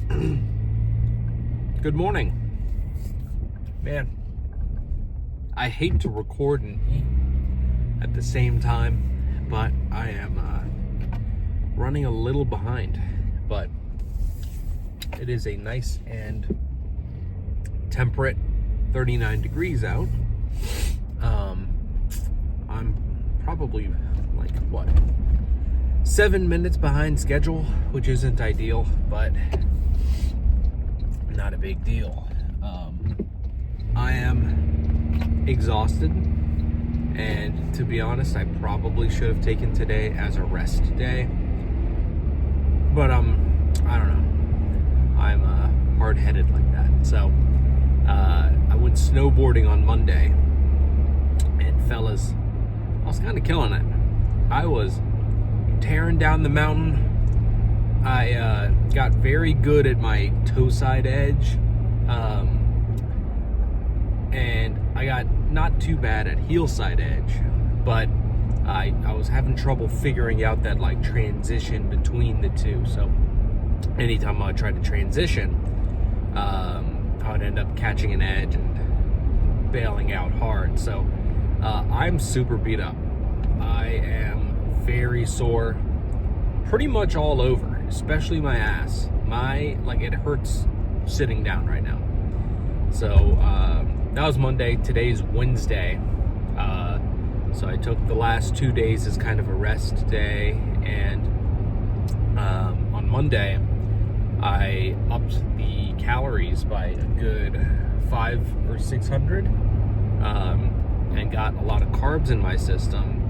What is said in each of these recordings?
Good morning. Man, I hate to record and eat at the same time, but I am running a little behind. But it is a nice and temperate 39 degrees out. I'm probably 7 minutes behind schedule, which isn't ideal, but not a big deal. I am exhausted, and to be honest, I probably should have taken today as a rest day, but I don't know. I'm hard-headed like that. So I went snowboarding on Monday, and fellas, I was kind of killing it. I was tearing down the mountain. I got very good at my toe side edge, and I got not too bad at heel side edge, but I was having trouble figuring out that transition between the two. So anytime I tried to transition, I would end up catching an edge and bailing out hard. So I'm super beat up. I am very sore, pretty much all over, especially my ass. It hurts sitting down right now. So that was Monday. Today's Wednesday. So I took the last 2 days as kind of a rest day, and on Monday I upped the calories by a good 500 or 600, and got a lot of carbs in my system,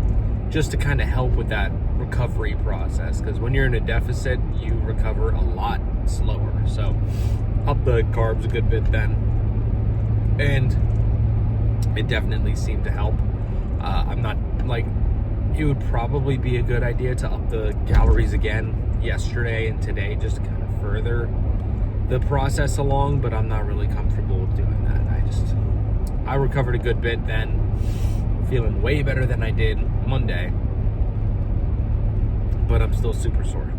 just to kind of help with that recovery process, because when you're in a deficit, you recover a lot slower. So up the carbs a good bit then, and it definitely seemed to help. I'm not it would probably be a good idea to up the calories again yesterday and today, just to kind of further the process along, but I'm not really comfortable with doing that. I recovered a good bit then, feeling way better than I did Monday, but I'm still super sore.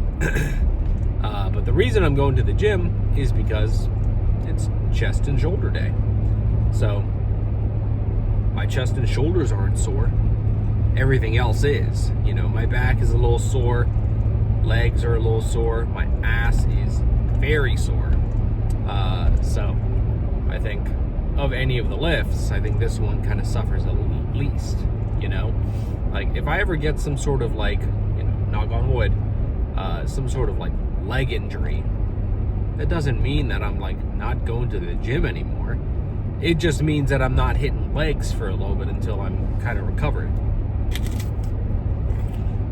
But the reason I'm going to the gym is because it's chest and shoulder day. So my chest and shoulders aren't sore. Everything else is. My back is a little sore. Legs are a little sore. My ass is very sore. So I think of any of the lifts, I think this one kind of suffers the least. If I ever get some sort of knock on wood, some sort of leg injury, that doesn't mean that I'm not going to the gym anymore. It just means that I'm not hitting legs for a little bit until I'm kind of recovered.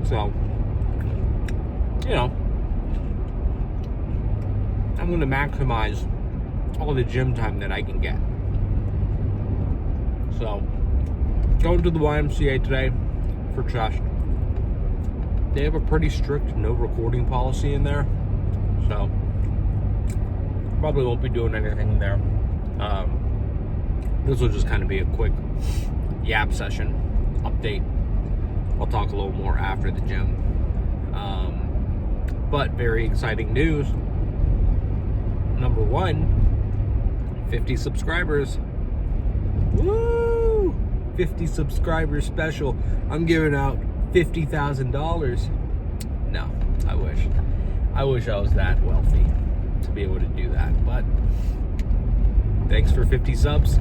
So, I'm going to maximize all the gym time that I can get. So, going to the YMCA today for chest. They have a pretty strict no recording policy in there, so probably won't be doing anything there. This will just kind of be a quick yap session update. I'll talk a little more after the gym. But very exciting news. Number one, 50 subscribers. Woo! 50 subscribers special. I'm giving out $50,000. No, I wish I was that wealthy to be able to do that. But thanks for 50 subs.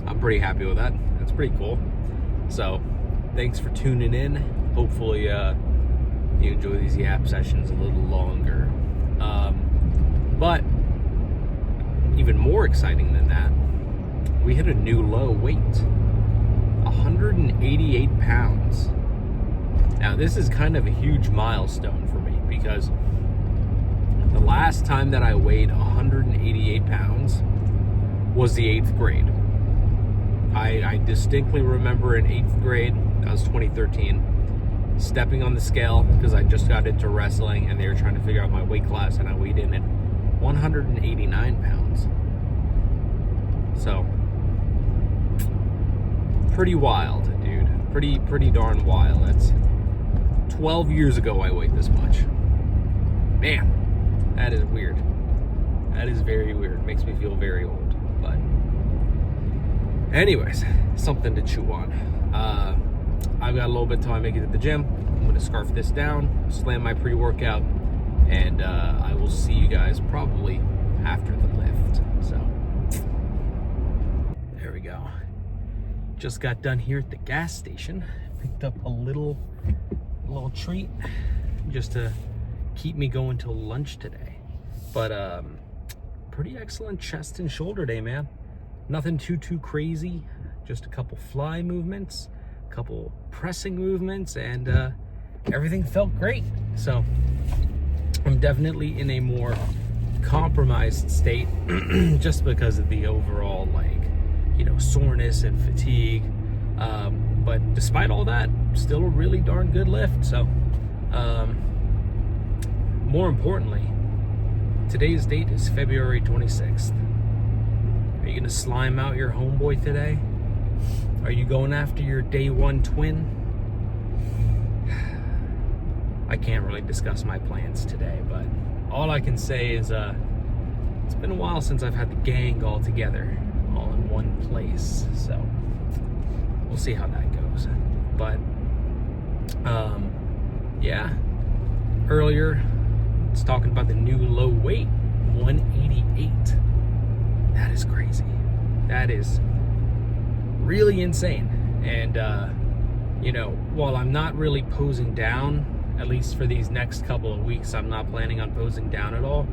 I'm pretty happy with that. That's pretty cool. So thanks for tuning in. Hopefully you enjoy these yap sessions a little longer. But even more exciting than that, we hit a new low weight. 188 pounds. Now this is kind of a huge milestone for me, because the last time that I weighed 188 pounds was the 8th grade. I distinctly remember in 8th grade, that was 2013, stepping on the scale because I just got into wrestling and they were trying to figure out my weight class, and I weighed in at 189 pounds. So pretty wild, dude. Pretty darn wild. That's 12 years ago I weighed this much. Man, That is weird. That is very weird. Makes me feel very old. But anyways, something to chew on. I've got a little bit till I make it to the gym. I'm gonna scarf this down, slam my pre-workout, and I will see you guys probably after the lift. So there we go. Just got done here at the gas station. Picked up a little treat just to keep me going till lunch today. But pretty excellent chest and shoulder day, man. Nothing too crazy. Just a couple fly movements, a couple pressing movements, and everything felt great. So I'm definitely in a more compromised state just because of the overall, like, you know, soreness and fatigue. But despite all that, still a really darn good lift. So more importantly, today's date is February 26th. Are you gonna slime out your homeboy today? Are you going after your day one twin? I can't really discuss my plans today, but all I can say is it's been a while since I've had the gang all together, all in one place. So we'll see how that goes. But yeah, earlier it's talking about the new low weight, 188. That is crazy. That is really insane. And you know, while I'm not really posing down, at least for these next couple of weeks, I'm not planning on posing down at all.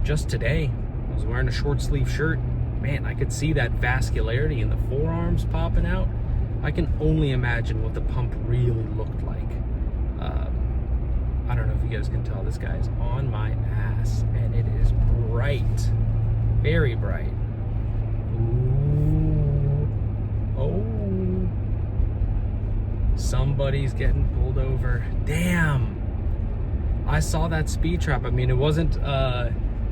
Just today, I was wearing a short sleeve shirt. Man, I could see that vascularity in the forearms popping out. I can only imagine what the pump really looked like. I don't know if you guys can tell, this guy is on my ass, and it is bright, very bright. Ooh. Oh, somebody's getting pulled over. Damn, I saw that speed trap. I mean, it wasn't,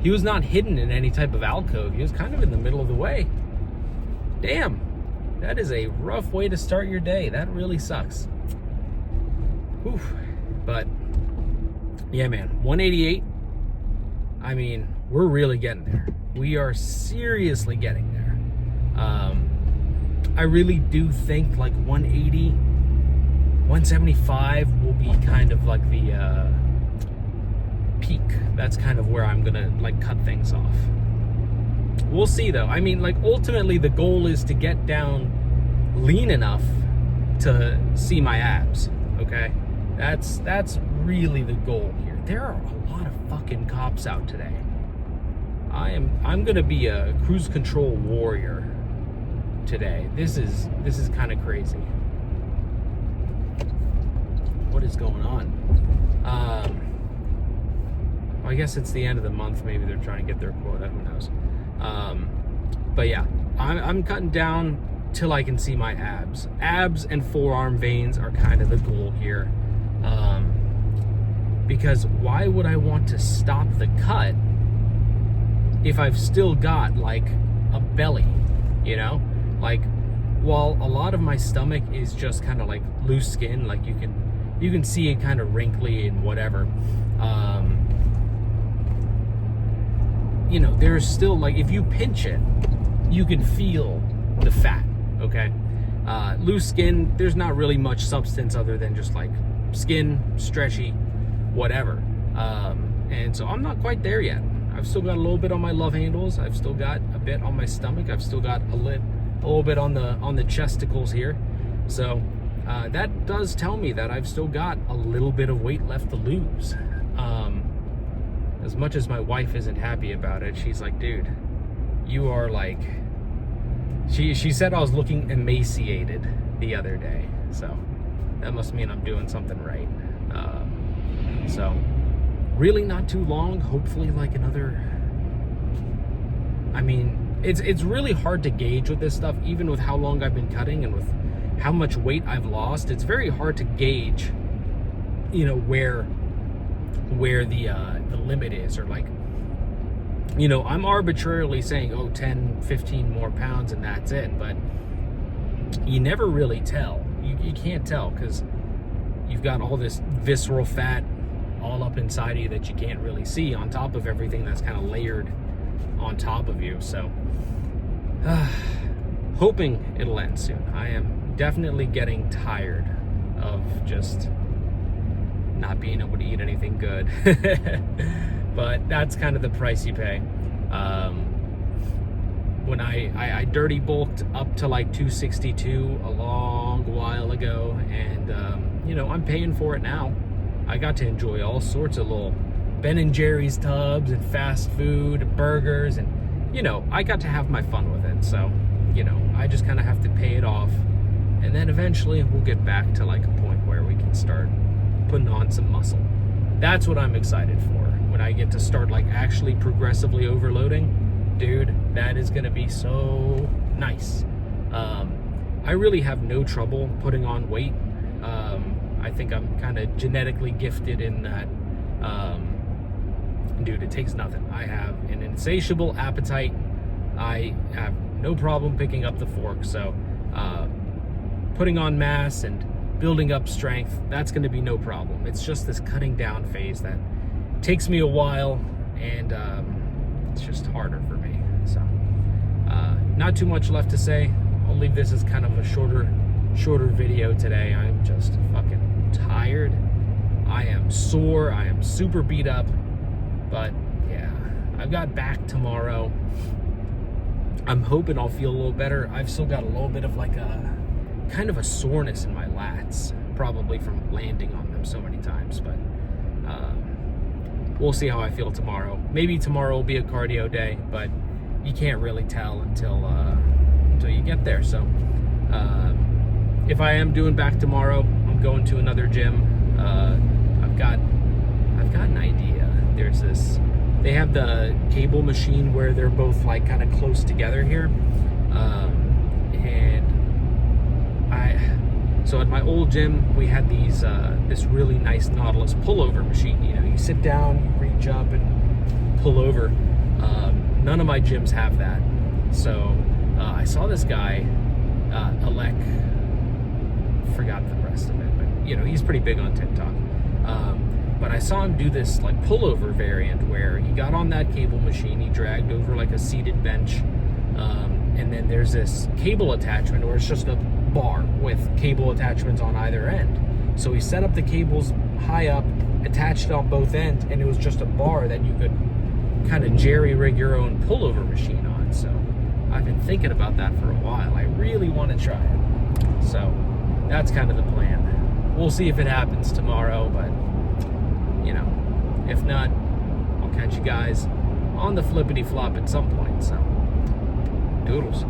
he was not hidden in any type of alcove. He was kind of in the middle of the way. Damn, that is a rough way to start your day. That really sucks. Whew. But yeah, man, 188. I mean, we're really getting there. We are seriously getting there. I really do think like 180, 175 will be kind of like the peak. That's kind of where I'm gonna like cut things off. We'll see though. I mean, like, ultimately the goal is to get down lean enough to see my abs. Okay, that's really the goal here. There are a lot of fucking cops out today. I'm gonna be a cruise control warrior today. This is kind of crazy. What is going on? I guess it's the end of the month. Maybe they're trying to get their quota. Who knows? But yeah, I'm cutting down till I can see my abs. Abs and forearm veins are kind of the goal here. Because why would I want to stop the cut if I've still got like a belly, you know? Like, while a lot of my stomach is just kind of like loose skin, like you can see it kind of wrinkly and whatever. You know, there's still, like, if you pinch it, you can feel the fat, okay? Loose skin, there's not really much substance other than just like skin, stretchy, whatever. And so I'm not quite there yet. I've still got a little bit on my love handles. I've still got a bit on my stomach. I've still got a little bit on the chesticles here. So that does tell me that I've still got a little bit of weight left to lose. As much as my wife isn't happy about it, she's like, dude, you are like, she said I was looking emaciated the other day. So that must mean I'm doing something right. So really not too long, hopefully like another, I mean, it's really hard to gauge with this stuff, even with how long I've been cutting and with how much weight I've lost. It's very hard to gauge, you know, where the limit is, or like, you know, I'm arbitrarily saying, oh, 10, 15 more pounds and that's it, but you never really tell. You can't tell, because you've got all this visceral fat all up inside of you that you can't really see, on top of everything that's kind of layered on top of you. So hoping it'll end soon. I am definitely getting tired of just not being able to eat anything good. But that's kind of the price you pay. When I dirty bulked up to like 262 a long while ago, and you know, I'm paying for it now. I got to enjoy all sorts of little Ben & Jerry's tubs and fast food, burgers, and you know, I got to have my fun with it. So, you know, I just kind of have to pay it off, and then eventually we'll get back to like a point where we can start putting on some muscle. That's what I'm excited for. When I get to start like actually progressively overloading, dude, that is gonna be so nice. I really have no trouble putting on weight. I think I'm kind of genetically gifted in that, dude, it takes nothing. I have an insatiable appetite. I have no problem picking up the fork. So putting on mass and building up strength, that's going to be no problem. It's just this cutting down phase that takes me a while, and it's just harder for me. So not too much left to say. I'll leave this as kind of a shorter video today. I'm just fucking tired. I am sore. I am super beat up. But yeah, I've got back tomorrow. I'm hoping I'll feel a little better. I've still got a little bit of like a kind of a soreness in my lats, probably from landing on them so many times. But we'll see how I feel tomorrow. Maybe tomorrow will be a cardio day, but you can't really tell until you get there. So if I am doing back tomorrow, I'm going to another gym. I've got an idea. There's this, they have the cable machine where they're both like kind of close together here. So at my old gym, we had these this really nice Nautilus pullover machine. You know, you sit down, you reach up and pull over. None of my gyms have that. So I saw this guy, Alec, forgot the rest of it, but you know, he's pretty big on TikTok. But I saw him do this like pullover variant where he got on that cable machine, he dragged over like a seated bench, and then there's this cable attachment where it's just a bar with cable attachments on either end. So he set up the cables high up, attached it on both ends, and it was just a bar that you could kind of jerry-rig your own pullover machine on. So I've been thinking about that for a while. I really want to try it. So that's kind of the plan. We'll see if it happens tomorrow, but you know, if not, I'll catch you guys on the flippity flop at some point. So doodles.